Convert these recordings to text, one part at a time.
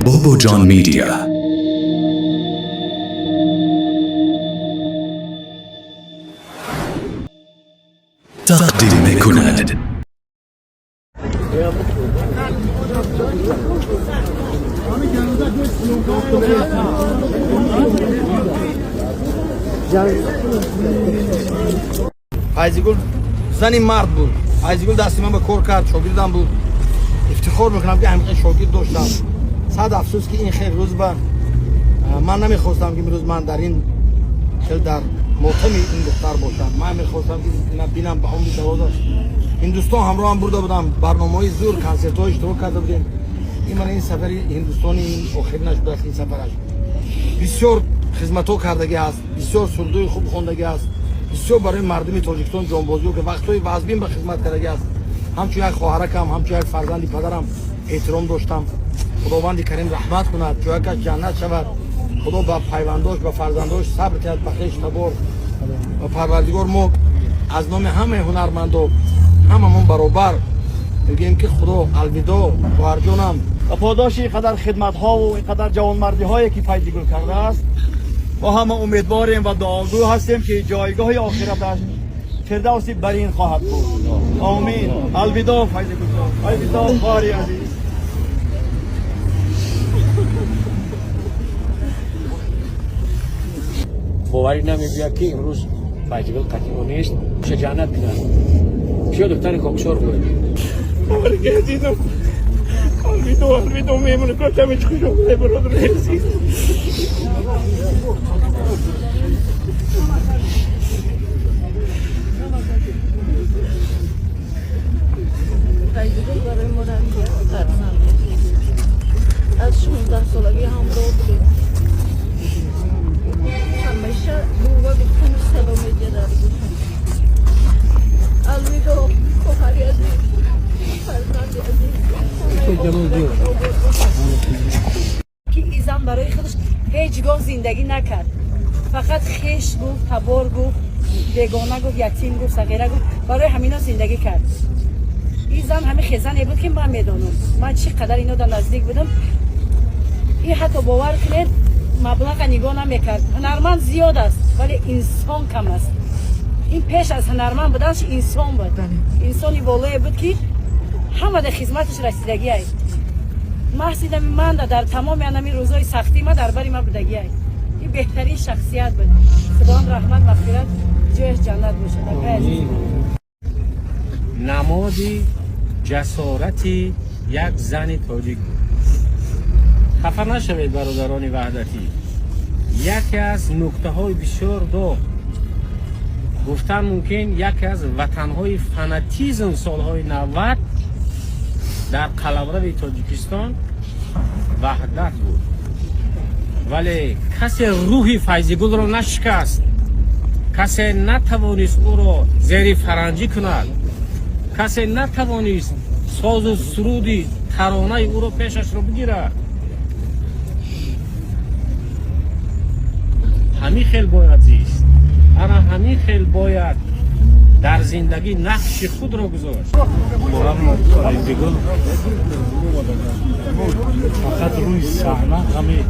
بابا جان میدیا تقدیم میکند. فیضگل زنی مرد بود. فیضگل دستی من به کار کرد، شاگردم بود. افتخار میکنم که همین شاگرد داشتم. صد افسوس که این خیر روز من نمیخواستم که امروز من در این در ماتم این دختر باشم. من میخواستم که ببینم به عمر 12 هندوستان همراه هم برده بودم، برنامه‌های زور کنسرت‌های اشتراک کرده بودیم. این سفر هندوستانی این آخر نشده است. این سفرش بسیار خدمت‌ها کردگی است، بسیار سرودهای خوب خوندگی است، بسیار برای مردم تاجیکستان جانبازی و که وقت‌های وزبین به خدمت کردگی است. همچون یک خواهرکم، همچون یک فرزند پدرم احترام داشتم. خداوند کریم رحمت کند، جای که جنت شود. خدا با پیونداش با فرزنداش صبر کرد، بخشش تبار و پروردگار ما از نام همه هنرمندا هممون برابر میگیم که خدا الوداع خواهر جانم و پاداش اینقدر خدمت ها و اینقدر جوانمردی هایی که فیضگل کرده است ما همه امیدواریم و دعاگو هستیم که جایگاه آخرتش فردوسی برین خواهد بود. آمین. الوداع فیضگل جان، الوداع خواهری عزیز. باوری نمی‌بیاد که امروز فیضگل قدیما نیست، میشه جنت بینن. چه دکتر کاکشور بود؟ باوری که دیدم الوداع میمونه که همیشه خوش آمده برادر عزیز. فیضگل برای ما از 16 سالگی همراه بودیم. همیشه بابا گفتن سلام جدار بودن. الوداع خواهری عزیز، فرزند عزیز. که این زن برای خودش هیچگاه زندگی نکرد، فقط خیش گفت، تبار گفت، بیگانه گفت، یتیم گفت، صغیره گفت، برای همینا زندگی کرد. این زن همه خزانه بود که من میدانم. من چقدر اینو در نزدیک بودم، این حتی باور کنید مبلغ نگاه نمیکرد. هنرمند زیاد است ولی انسان کم است. این پیش از هنرمند بودنش انسان بود. انسانی والایی بود که همه در خدمتش رسیدگی است. محسیدم من در تمام اینمی روزهای سختی ما در بری من بودگی است. این بهترین شخصیت بود. خدا رحمت مغفرت جایش جنت باشه. نمادی جسارتی یک زن تاجیک بود. خفه نشوید برادران وحدتی. یکی از نکته های بسیار داغ گفتن ممکن یکی از وطنهای فناتیزم سالهای 90 در قلمرو تاجیکستان وحدت بود، ولی کسی روح فیضگل را نشکست، کسی نتوانست او را زیر فرنجی کند، کسی نتوانست ساز و سرودی ترانه او را پیشش را بگیرد. همین خیل باید زیست، انا همین خیل باید در زندگی نقش خود را گذاشت. فیضگل فقط روی صحنه همین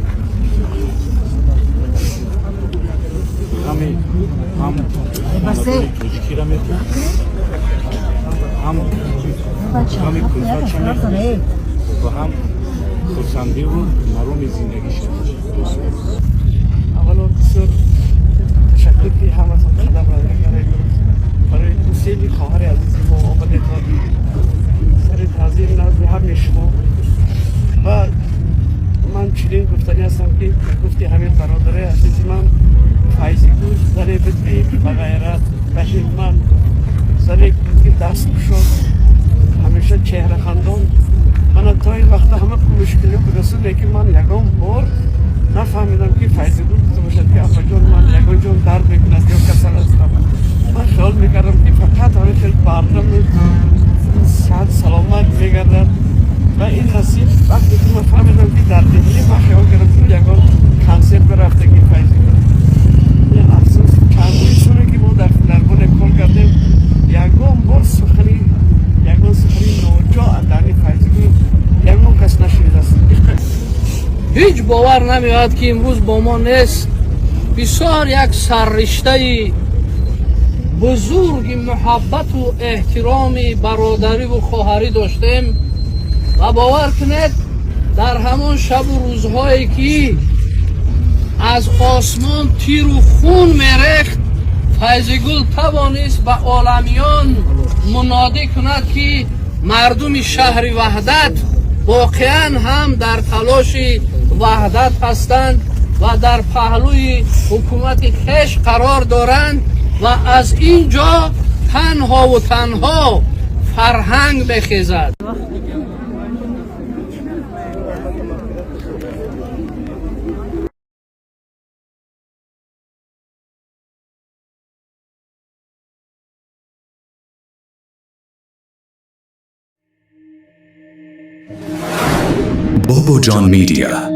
هم توجیکی را میکنه، همین کلفت میکنه و هم خورسندی و مروم زندگی شد. اولا بسیار تشکر که همه قدم را برای توصیلی خواهر عزیزی ما آمدتان سر تعظیم نزد همه شما و من چنین گفتنی هستم که گفتی همین برادر عزیزی من فیضگل زنی بود به غیرت بهیمن، زنی بود که دست شد همیشه چهره خندان. من تا این وقت همه مشکلی برسونه که من یکم بار نفهمیدم که فیضگل بوده باشد که افا جان من یکم جان درد میکند یا کسل هستم. من خیال میکردم که فقط همه خیلی بردم صحت سلامت میگردد و این نصیب وقتی که من فهمیدم که در دهلی من خیال کردم که یکم کنسر برفته که فیضگل. این افسوس چندیشونه که ما در فیلرمون کل کردیم یکم بار سخنی نوجا دانی فیضگل یکم کس نشنید. هیچ باور نمیاد که امروز با ما نیست. بسیار یک سررشته بزرگ محبت و احترام برادری و خواهری داشتیم و باور کنید در همون شب و روزهایی که از آسمان تیر و خون میریخت فیضگل توانست به عالمیان منادی کند که مردم شهر وحدت واقعا هم در تلاش وحدت هستند و در پهلوی حکومت خیش قرار دارند و از اینجا تنها و تنها فرهنگ بخیزد. Bobo John Media.